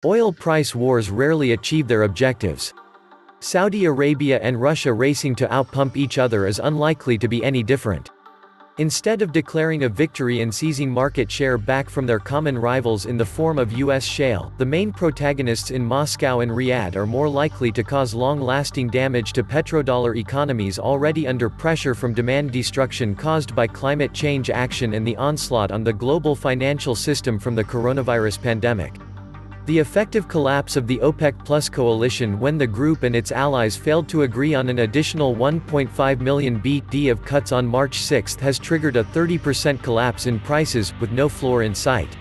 Oil price wars rarely achieve their objectives. Saudi Arabia and Russia racing to outpump each other is unlikely to be any different. Instead of declaring a victory and seizing market share back from their common rivals in the form of U.S. shale, the main protagonists in Moscow and Riyadh are more likely to cause long-lasting damage to petrodollar economies already under pressure from demand destruction caused by climate change action and the onslaught on the global financial system from the coronavirus pandemic. The effective collapse of the OPEC+ coalition when the group and its allies failed to agree on an additional 1.5 million BD of cuts on March 6 has triggered a 30% collapse in prices, with no floor in sight.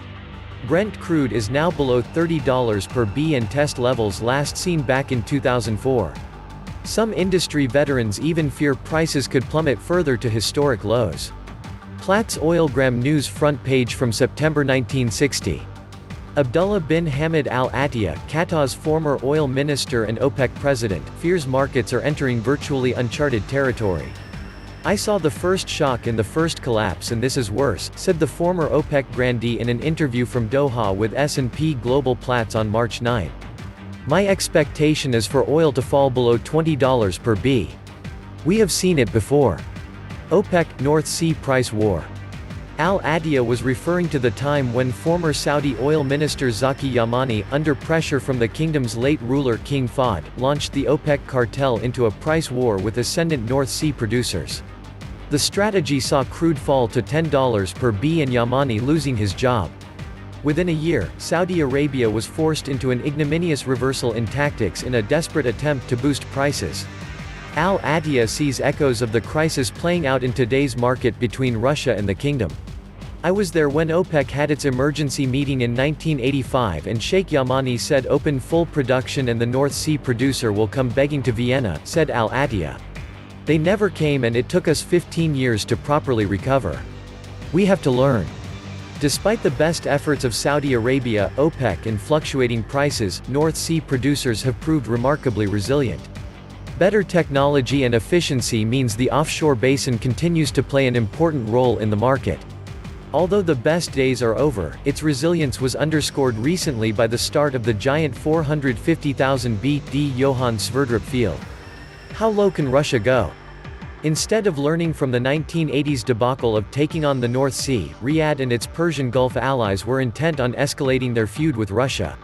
Brent crude is now below $30 per B and test levels last seen back in 2004. Some industry veterans even fear prices could plummet further to historic lows. Platts Oilgram News front page from September 1960. Abdullah bin Hamid Al Attiyah, Qatar's former oil minister and OPEC president, fears markets are entering virtually uncharted territory. "I saw the first shock in the first collapse and this is worse," said the former OPEC grandee in an interview from Doha with S&P Global Platts on March 9. "My expectation is for oil to fall below $20 per B. We have seen it before." OPEC – North Sea price war. Al Attiyah was referring to the time when former Saudi oil minister Zaki Yamani, under pressure from the kingdom's late ruler King Fahd, launched the OPEC cartel into a price war with ascendant North Sea producers. The strategy saw crude fall to $10 per B and Yamani losing his job. Within a year, Saudi Arabia was forced into an ignominious reversal in tactics in a desperate attempt to boost prices. Al Attiyah sees echoes of the crisis playing out in today's market between Russia and the kingdom. "I was there when OPEC had its emergency meeting in 1985 and Sheikh Yamani said open full production and the North Sea producer will come begging to Vienna," said Al Attiyah. "They never came and it took us 15 years to properly recover. We have to learn." Despite the best efforts of Saudi Arabia, OPEC and fluctuating prices, North Sea producers have proved remarkably resilient. Better technology and efficiency means the offshore basin continues to play an important role in the market. Although the best days are over, its resilience was underscored recently by the start of the giant 450,000 BD Johan Sverdrup field. How low can Russia go? Instead of learning from the 1980s debacle of taking on the North Sea, Riyadh and its Persian Gulf allies were intent on escalating their feud with Russia.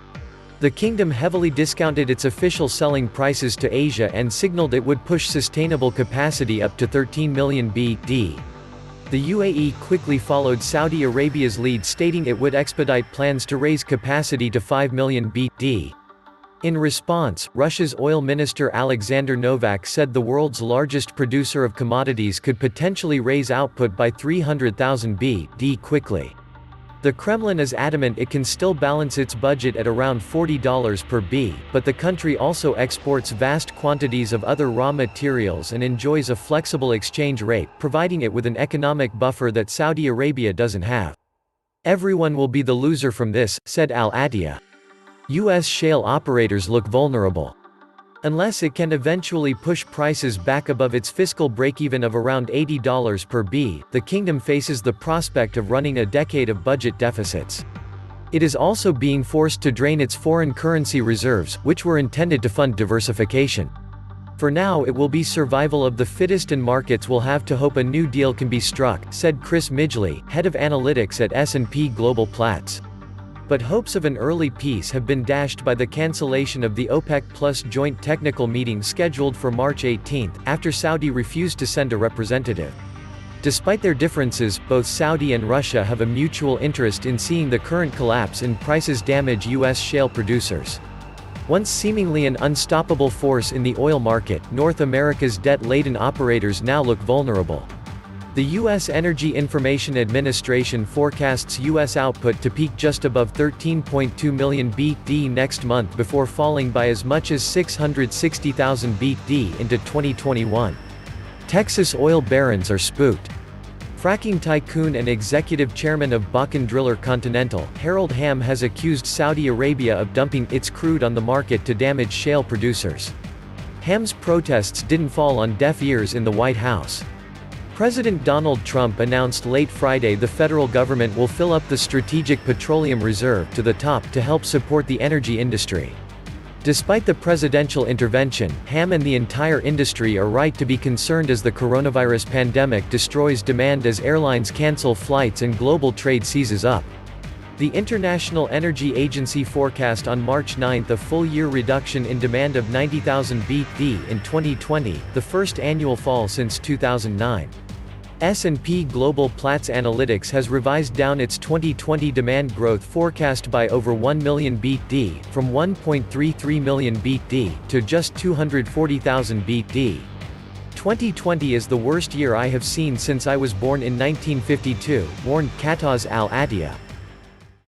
The kingdom heavily discounted its official selling prices to Asia and signaled it would push sustainable capacity up to 13 million BD. The UAE quickly followed Saudi Arabia's lead, stating it would expedite plans to raise capacity to 5 million BD. In response, Russia's oil minister Alexander Novak said the world's largest producer of commodities could potentially raise output by 300,000 BD quickly. The Kremlin is adamant it can still balance its budget at around $40 per B, but the country also exports vast quantities of other raw materials and enjoys a flexible exchange rate, providing it with an economic buffer that Saudi Arabia doesn't have. "Everyone will be the loser from this," said Al Attiyah. U.S. shale operators look vulnerable. Unless it can eventually push prices back above its fiscal break-even of around $80 per B, the kingdom faces the prospect of running a decade of budget deficits. It is also being forced to drain its foreign currency reserves, which were intended to fund diversification. For now it will be survival of the fittest and markets will have to hope a new deal can be struck, said Chris Midgley, head of analytics at S&P Global Platts. But hopes of an early peace have been dashed by the cancellation of the OPEC+ joint technical meeting scheduled for March 18, after Saudi refused to send a representative. Despite their differences, both Saudi and Russia have a mutual interest in seeing the current collapse in prices damage U.S. shale producers. Once seemingly an unstoppable force in the oil market, North America's debt-laden operators now look vulnerable. The U.S. Energy Information Administration forecasts U.S. output to peak just above 13.2 million BD next month before falling by as much as 660,000 BD into 2021. Texas oil barons are spooked. Fracking tycoon and executive chairman of Bakken driller Continental, Harold Hamm has accused Saudi Arabia of dumping its crude on the market to damage shale producers. Hamm's protests didn't fall on deaf ears in the White House. President Donald Trump announced late Friday the federal government will fill up the Strategic Petroleum Reserve to the top to help support the energy industry. Despite the presidential intervention, Ham and the entire industry are right to be concerned as the coronavirus pandemic destroys demand as airlines cancel flights and global trade seizes up. The International Energy Agency forecast on March 9 a full-year reduction in demand of 90,000 BD in 2020, the first annual fall since 2009. S&P Global Platts Analytics has revised down its 2020 demand growth forecast by over 1 million BD, from 1.33 million BD, to just 240,000 BD. 2020 is the worst year I have seen since I was born in 1952, warned Qataz al-Attiyah.